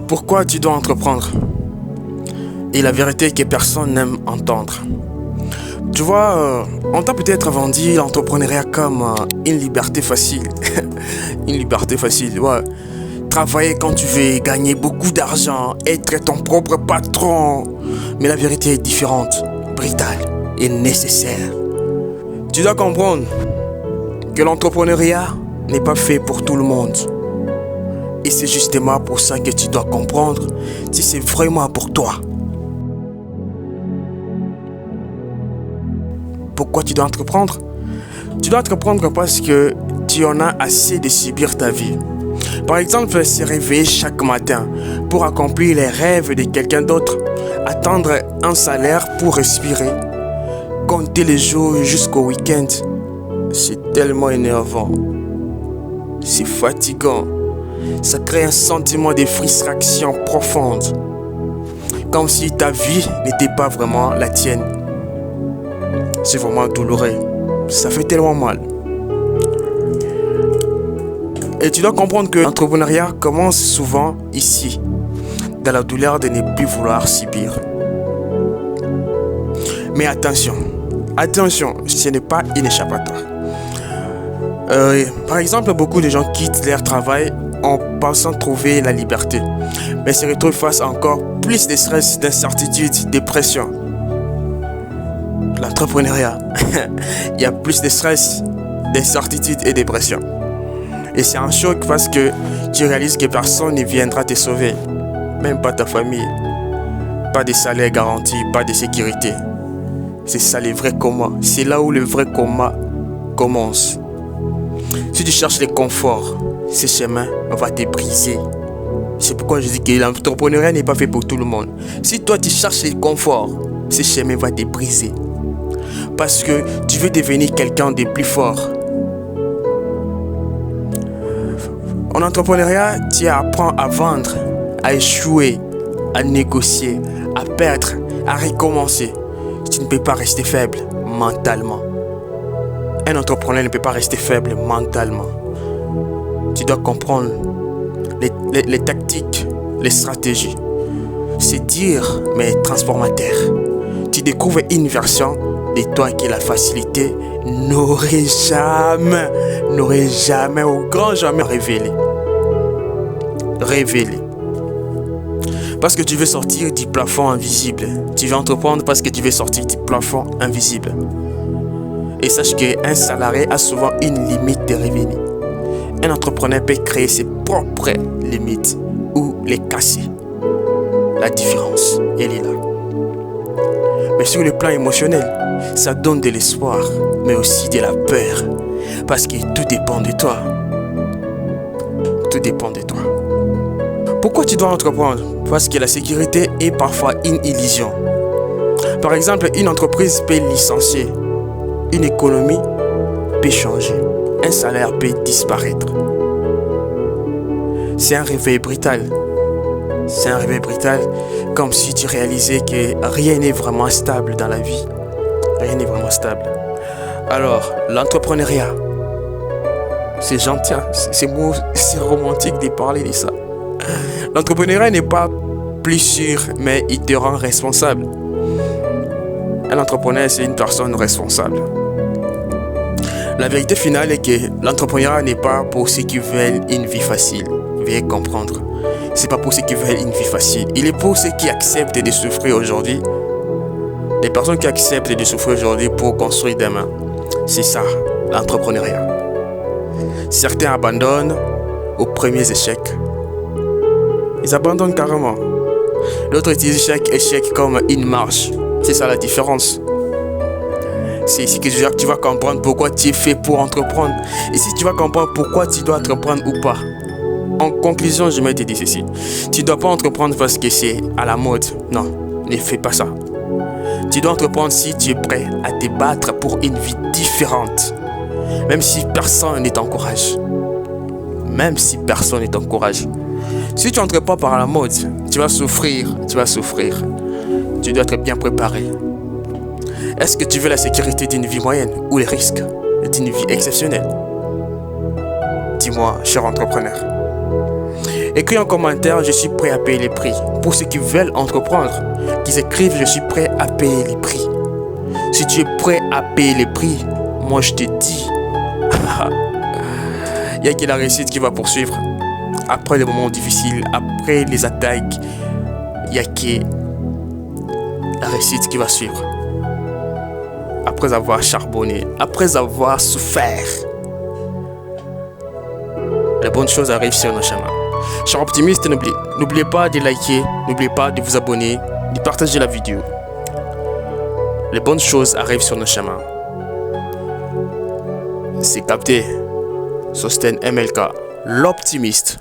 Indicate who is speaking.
Speaker 1: Pourquoi tu dois entreprendre? Et la vérité que personne n'aime entendre. Tu vois, on t'a peut-être vendu l'entrepreneuriat comme une liberté facile. Une liberté facile, ouais. Travailler quand tu veux, gagner beaucoup d'argent, être ton propre patron. Mais la vérité est différente, brutale et nécessaire. Tu dois comprendre que l'entrepreneuriat n'est pas fait pour tout le monde. Et c'est justement pour ça que tu dois comprendre si c'est vraiment pour toi. Pourquoi tu dois entreprendre? Tu dois entreprendre parce que tu en as assez de subir ta vie. Par exemple, se réveiller chaque matin pour accomplir les rêves de quelqu'un d'autre, attendre un salaire pour respirer, compter les jours jusqu'au week-end. C'est tellement énervant. C'est fatigant. Ça crée un sentiment de frustration profonde. Comme si ta vie n'était pas vraiment la tienne. C'est vraiment douloureux. Ça fait tellement mal. Et tu dois comprendre que l'entrepreneuriat commence souvent ici, dans la douleur de ne plus vouloir subir. Mais attention, ce n'est pas une échappatoire. Par exemple, beaucoup de gens quittent leur travail en pensant trouver la liberté, mais se retrouvent face à encore plus de stress, d'incertitude, de pression. L'entrepreneuriat, il y a plus de stress, d'incertitude et de pression. Et c'est un choc parce que tu réalises que personne ne viendra te sauver, même pas ta famille. Pas de salaire garanti, pas de sécurité. C'est ça le vrai coma. C'est là où le vrai coma commence. Si tu cherches le confort, ce chemin va te briser. C'est pourquoi je dis que l'entrepreneuriat n'est pas fait pour tout le monde. Si toi tu cherches le confort, ce chemin va te briser. Parce que tu veux devenir quelqu'un de plus fort. En entrepreneuriat, tu apprends à vendre, à échouer, à négocier, à perdre, à recommencer. Tu ne peux pas rester faible mentalement. Un entrepreneur ne peut pas rester faible mentalement. Tu dois comprendre les tactiques, les stratégies. C'est dur, mais transformateur. Tu découvres une version de toi que la facilité n'aurait jamais, au grand jamais révélé. Parce que tu veux sortir du plafond invisible. Tu veux entreprendre parce que tu veux sortir du plafond invisible. Et sache qu'un salarié a souvent une limite de revenus. Un entrepreneur peut créer ses propres limites ou les casser. La différence, elle est là. Mais sur le plan émotionnel, ça donne de l'espoir, mais aussi de la peur. Parce que tout dépend de toi. Tout dépend de toi. Pourquoi tu dois entreprendre? Parce que la sécurité est parfois une illusion. Par exemple, une entreprise peut licencier. Une économie peut changer. Un salaire peut disparaître. C'est un réveil brutal. C'est un réveil brutal, comme si tu réalisais que rien n'est vraiment stable dans la vie. Rien n'est vraiment stable. Alors, l'entrepreneuriat, c'est gentil, c'est romantique de parler de ça. L'entrepreneuriat n'est pas plus sûr, mais il te rend responsable. Un entrepreneur, c'est une personne responsable. La vérité finale est que l'entrepreneuriat n'est pas pour ceux qui veulent une vie facile. Veuillez comprendre. C'est pas pour ceux qui veulent une vie facile. Il est pour ceux qui acceptent de souffrir aujourd'hui. Les personnes qui acceptent de souffrir aujourd'hui pour construire demain. C'est ça, l'entrepreneuriat. Certains abandonnent aux premiers échecs. Ils abandonnent carrément. D'autres utilisent chaque échec comme une marche. C'est ça la différence. C'est ici que tu vas comprendre pourquoi tu es fait pour entreprendre. Et si tu vas comprendre pourquoi tu dois entreprendre ou pas. En conclusion, je vais te dire ceci. Tu ne dois pas entreprendre parce que c'est à la mode. Non, ne fais pas ça. Tu dois entreprendre si tu es prêt à te battre pour une vie différente. Même si personne ne t'encourage. Même si personne ne t'encourage. Si tu n'entres pas par la mode, tu vas souffrir. Tu dois être bien préparé. Est-ce que tu veux la sécurité d'une vie moyenne ou les risques d'une vie exceptionnelle? Dis-moi, cher entrepreneur. Écris en commentaire, je suis prêt à payer les prix. Pour ceux qui veulent entreprendre, qu'ils écrivent, je suis prêt à payer les prix. Si tu es prêt à payer les prix, moi je te dis, il y a que la réussite qui va poursuivre. Après les moments difficiles, après les attaques, il y a que la réussite qui va suivre. Après avoir charbonné, après avoir souffert, les bonnes choses arrivent sur nos chemins. Chers optimistes, n'oubliez pas de liker, n'oubliez pas de vous abonner, de partager la vidéo. Les bonnes choses arrivent sur nos chemins. C'est capté. Sosten MLK, l'optimiste.